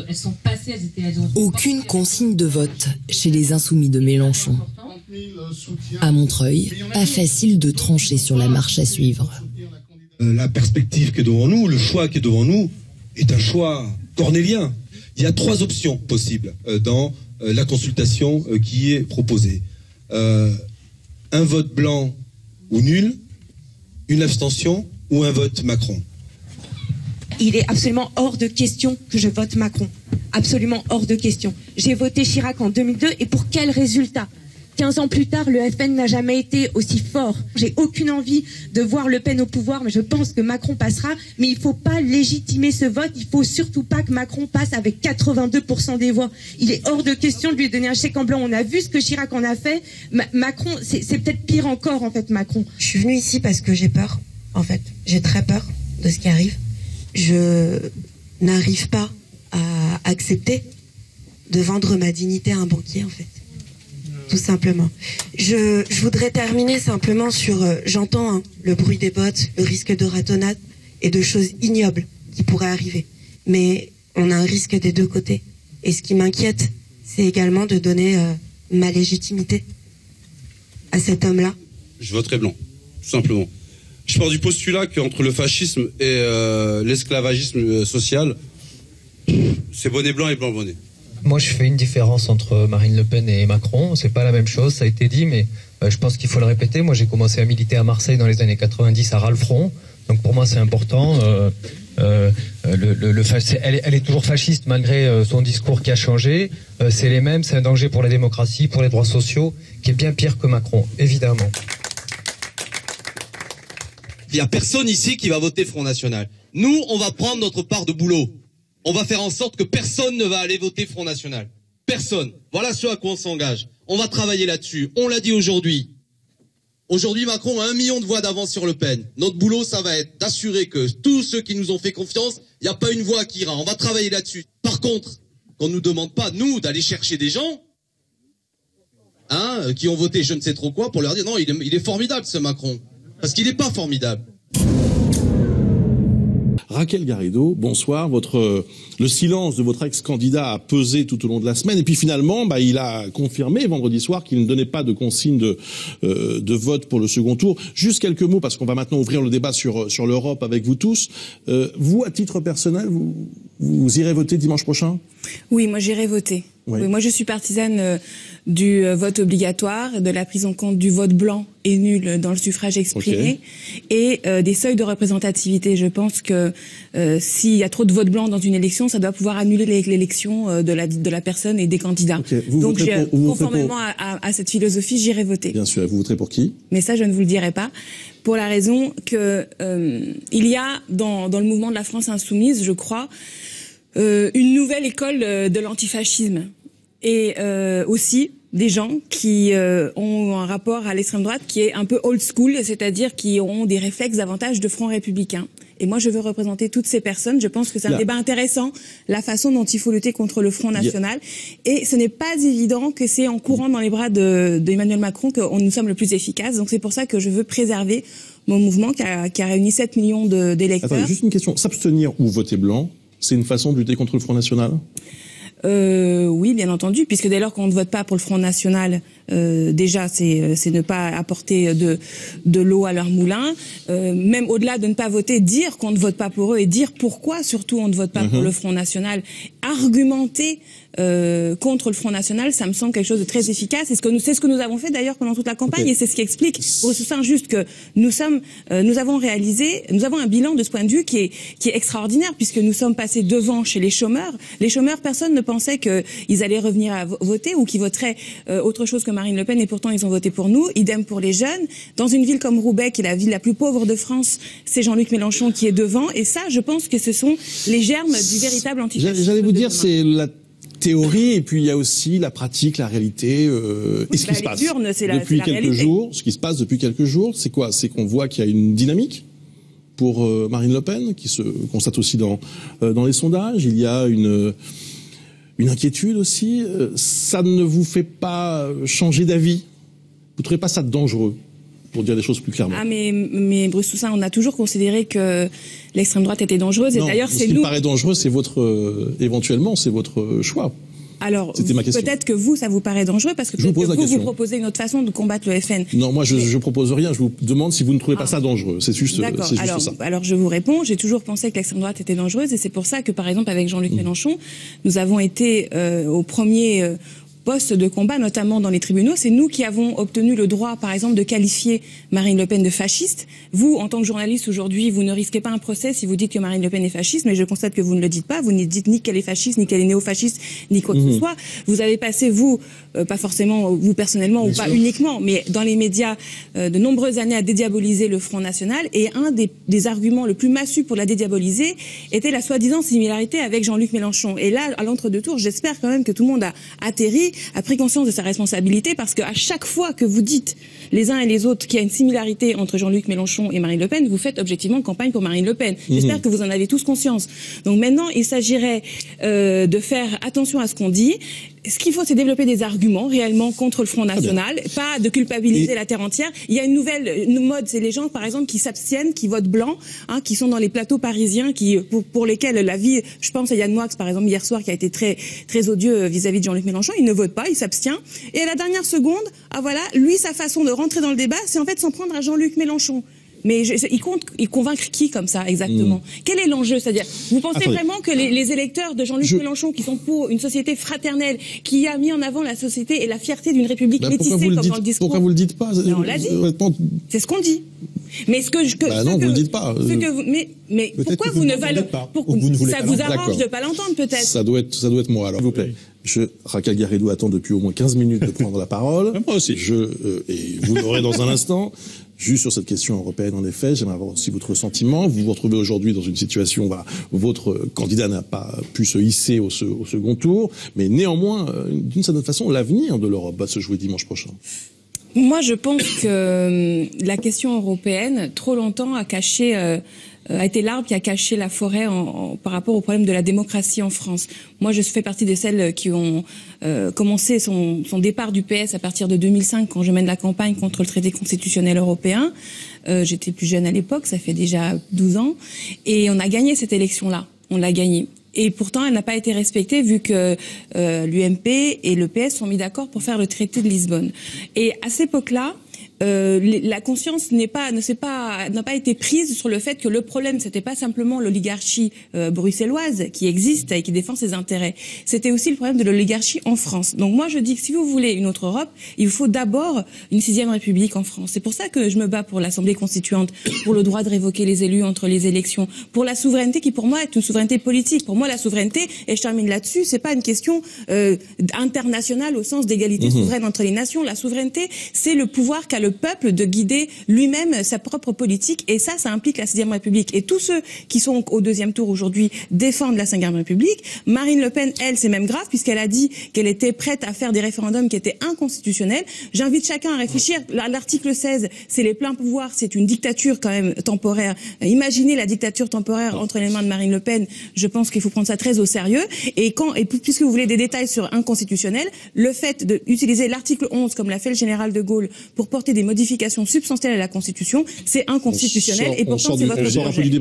elles sont passées, Aucune consigne de vote chez les Insoumis de Mélenchon. À Montreuil, pas facile de trancher sur la marche à suivre. La perspective qui est devant nous, le choix qui est devant nous, est un choix cornélien. Il y a 3 options possibles dans la consultation qui est proposée. Un vote blanc ou nul, une abstention ou un vote Macron. Il est absolument hors de question que je vote Macron. Absolument hors de question. J'ai voté Chirac en 2002 et pour quel résultat ? 15 ans plus tard, le FN n'a jamais été aussi fort. J'ai aucune envie de voir Le Pen au pouvoir, mais je pense que Macron passera. Mais il ne faut pas légitimer ce vote. Il ne faut surtout pas que Macron passe avec 82% des voix. Il est hors de question de lui donner un chèque en blanc. On a vu ce que Chirac en a fait. Macron, c'est peut-être pire encore, en fait, Macron. Je suis venue ici parce que j'ai peur, en fait. J'ai très peur de ce qui arrive. Je n'arrive pas à accepter de vendre ma dignité à un banquier, en fait. Tout simplement. Je voudrais terminer simplement sur... j'entends le bruit des bottes, le risque de ratonnade et de choses ignobles qui pourraient arriver. Mais on a un risque des deux côtés. Et ce qui m'inquiète, c'est également de donner ma légitimité à cet homme-là. Je voterai blanc, tout simplement. Je pars du postulat qu'entre le fascisme et l'esclavagisme social, c'est bonnet blanc et blanc bonnet. Moi, je fais une différence entre Marine Le Pen et Macron. C'est pas la même chose, ça a été dit, mais je pense qu'il faut le répéter. Moi, j'ai commencé à militer à Marseille dans les années 90 à Ralfron. Donc pour moi, c'est important. Elle est toujours fasciste malgré son discours qui a changé. C'est les mêmes, c'est un danger pour la démocratie, pour les droits sociaux, qui est bien pire que Macron, évidemment. Il n'y a personne ici qui va voter Front National. Nous, on va prendre notre part de boulot. On va faire en sorte que personne ne va aller voter Front National. Personne. Voilà ce à quoi on s'engage. On va travailler là-dessus. On l'a dit aujourd'hui. Aujourd'hui, Macron a 1 million de voix d'avance sur Le Pen. Notre boulot, ça va être d'assurer que tous ceux qui nous ont fait confiance, il n'y a pas une voix qui ira. On va travailler là-dessus. Par contre, qu'on ne nous demande pas, nous, d'aller chercher des gens qui ont voté je ne sais trop quoi pour leur dire non, il est formidable ce Macron. Parce qu'il n'est pas formidable. Raquel Garrido, bonsoir. Le silence de votre ex-candidat a pesé tout au long de la semaine et puis finalement, il a confirmé vendredi soir qu'il ne donnait pas de consigne de vote pour le second tour. Juste quelques mots parce qu'on va maintenant ouvrir le débat sur l'Europe avec vous tous. Vous, à titre personnel, vous irez voter dimanche prochain ? Oui, moi j'irai voter. Oui, moi je suis partisane du vote obligatoire, de la prise en compte du vote blanc et nul dans le suffrage exprimé et des seuils de représentativité. Je pense que s'il y a trop de vote blanc dans une élection, ça doit pouvoir annuler l'élection de la personne et des candidats. Donc conformément à cette philosophie, j'irai voter. Bien sûr, vous voterez pour qui ? Mais ça, je ne vous le dirai pas. Pour la raison que il y a dans le mouvement de la France insoumise, je crois, une nouvelle école de l'antifascisme. Et aussi des gens qui ont un rapport à l'extrême droite qui est un peu old school, c'est-à-dire qui ont des réflexes davantage de Front républicain. Et moi, je veux représenter toutes ces personnes. Je pense que c'est un débat intéressant, la façon dont il faut lutter contre le Front National. Et ce n'est pas évident que c'est en courant dans les bras d'Emmanuel Macron que nous sommes le plus efficaces. Donc c'est pour ça que je veux préserver mon mouvement qui a réuni 7 millions d'électeurs. Attendez, juste une question. S'abstenir ou voter blanc, c'est une façon de lutter contre le Front National ? Oui, bien entendu, puisque dès lors qu'on ne vote pas pour le Front National, déjà c'est ne pas apporter de l'eau à leur moulin. Même au-delà de ne pas voter, dire qu'on ne vote pas pour eux et dire pourquoi surtout on ne vote pas pour le Front National, argumenter contre le Front National, ça me semble quelque chose de très efficace. C'est ce que nous avons fait d'ailleurs pendant toute la campagne et c'est ce qui explique au sein juste que nous avons un bilan de ce point de vue qui est extraordinaire puisque nous sommes passés devant chez les chômeurs. Les chômeurs, personne ne pensait qu'ils allaient revenir à voter ou qu'ils voteraient autre chose que Marine Le Pen et pourtant ils ont voté pour nous. Idem pour les jeunes. Dans une ville comme Roubaix, qui est la ville la plus pauvre de France, c'est Jean-Luc Mélenchon qui est devant et ça, je pense que ce sont les germes du véritable antifascisme. J'allais vous dire, c'est la théorie et puis il y a aussi la pratique, la réalité et ce qui se passe depuis quelques jours. Ce qui se passe depuis quelques jours, c'est quoi? C'est qu'on voit qu'il y a une dynamique pour Marine Le Pen qui se constate aussi dans les sondages. Il y a une inquiétude aussi. Ça ne vous fait pas changer d'avis? Vous trouvez pas ça dangereux? pour dire les choses plus clairement. Ah mais Bruce Toussaint, on a toujours considéré que l'extrême droite était dangereuse. Et d'ailleurs, c'est nous. Ce qui me paraît dangereux, c'est éventuellement, c'est votre choix. Alors, peut-être que vous, ça vous paraît dangereux parce que peut-être que vous proposez une autre façon de combattre le FN. Non, moi, je propose rien. Je vous demande si vous ne trouvez pas ça dangereux. C'est juste ça. Alors, je vous réponds. J'ai toujours pensé que l'extrême droite était dangereuse et c'est pour ça que, par exemple, avec Jean-Luc Mélenchon, nous avons été au premier poste de combat, notamment dans les tribunaux. C'est nous qui avons obtenu le droit, par exemple, de qualifier Marine Le Pen de fasciste. Vous, en tant que journaliste aujourd'hui, vous ne risquez pas un procès si vous dites que Marine Le Pen est fasciste, mais je constate que vous ne le dites pas. Vous ne dites ni qu'elle est fasciste, ni qu'elle est néo-fasciste, ni quoi que ce soit. Vous avez passé, vous, pas forcément vous personnellement ou pas uniquement, mais dans les médias, de nombreuses années à dédiaboliser le Front National. Et un des arguments le plus massu pour la dédiaboliser était la soi-disant similarité avec Jean-Luc Mélenchon. Et là, à l'entre-deux-tours, j'espère quand même que tout le monde a atterri, a pris conscience de sa responsabilité, parce qu'à chaque fois que vous dites les uns et les autres qu'il y a une similarité entre Jean-Luc Mélenchon et Marine Le Pen, vous faites objectivement campagne pour Marine Le Pen. J'espère que vous en avez tous conscience. Donc maintenant, il s'agirait de faire attention à ce qu'on dit. Ce qu'il faut, c'est développer des arguments réellement contre le Front National, pas de culpabiliser la terre entière. Il y a une mode, c'est les gens, par exemple, qui s'abstiennent, qui votent blanc, qui sont dans les plateaux parisiens, pour lesquels la vie, je pense à Yann Moix, par exemple, hier soir, qui a été très, très odieux vis-à-vis de Jean-Luc Mélenchon, il ne vote pas, il s'abstient. Et à la dernière seconde, voilà, lui, sa façon de rentrer dans le débat, c'est en fait s'en prendre à Jean-Luc Mélenchon. Mais il convaincre qui comme ça exactement? Quel est l'enjeu? C'est-à-dire, vous pensez vraiment que les électeurs de Jean-Luc Mélenchon, qui sont pour une société fraternelle, qui a mis en avant la société et la fierté d'une république métissée, comme dans le discours? Pourquoi vous le dites pas? On l'a dit. C'est ce qu'on dit. Mais ce que non, vous le dites pas. Mais pourquoi vous ne valez pas? Ça vous arrange de pas l'entendre peut-être. Ça doit être moi alors. S'il vous plaît. Raquel Garrido attend depuis au moins 15 minutes de prendre la parole. Moi aussi. Et vous l'aurez dans un instant. Juste sur cette question européenne, en effet, j'aimerais avoir aussi votre sentiment. Vous vous retrouvez aujourd'hui dans une situation où votre candidat n'a pas pu se hisser au second tour, mais néanmoins, d'une certaine façon, l'avenir de l'Europe va se jouer dimanche prochain. Moi, je pense que la question européenne, trop longtemps, a été l'arbre qui a caché la forêt par rapport au problème de la démocratie en France. Moi, je fais partie de celles qui ont commencé son départ du PS à partir de 2005, quand je mène la campagne contre le traité constitutionnel européen. J'étais plus jeune à l'époque, ça fait déjà 12 ans. Et on a gagné cette élection-là. On l'a gagnée. Et pourtant, elle n'a pas été respectée, vu que l'UMP et le PS sont mis d'accord pour faire le traité de Lisbonne. Et à cette époque-là, la conscience n'a pas été prise sur le fait que le problème, c'était pas simplement l'oligarchie bruxelloise qui existe et qui défend ses intérêts. C'était aussi le problème de l'oligarchie en France. Donc moi, je dis que si vous voulez une autre Europe, il faut d'abord une 6e République en France. C'est pour ça que je me bats pour l'Assemblée constituante, pour le droit de révoquer les élus entre les élections, pour la souveraineté qui, pour moi, est une souveraineté politique. Pour moi, la souveraineté, et je termine là-dessus, c'est pas une question internationale au sens d'égalité souveraine entre les nations. La souveraineté, c'est le pouvoir qu'a le peuple de guider lui-même sa propre politique, et ça implique la 6e République. Et tous ceux qui sont au 2e tour aujourd'hui défendent la 5e République. Marine Le Pen, elle, c'est même grave, puisqu'elle a dit qu'elle était prête à faire des référendums qui étaient inconstitutionnels. J'invite chacun à réfléchir. L'article 16, c'est les pleins pouvoirs, c'est une dictature quand même temporaire. Imaginez la dictature temporaire entre les mains de Marine Le Pen. Je pense qu'il faut prendre ça très au sérieux. Et puisque vous voulez des détails sur inconstitutionnel, le fait d'utiliser l'article 11, comme l'a fait le général de Gaulle, pour porter des modifications substantielles à la Constitution, c'est inconstitutionnel, et pourtant c'est votre projet.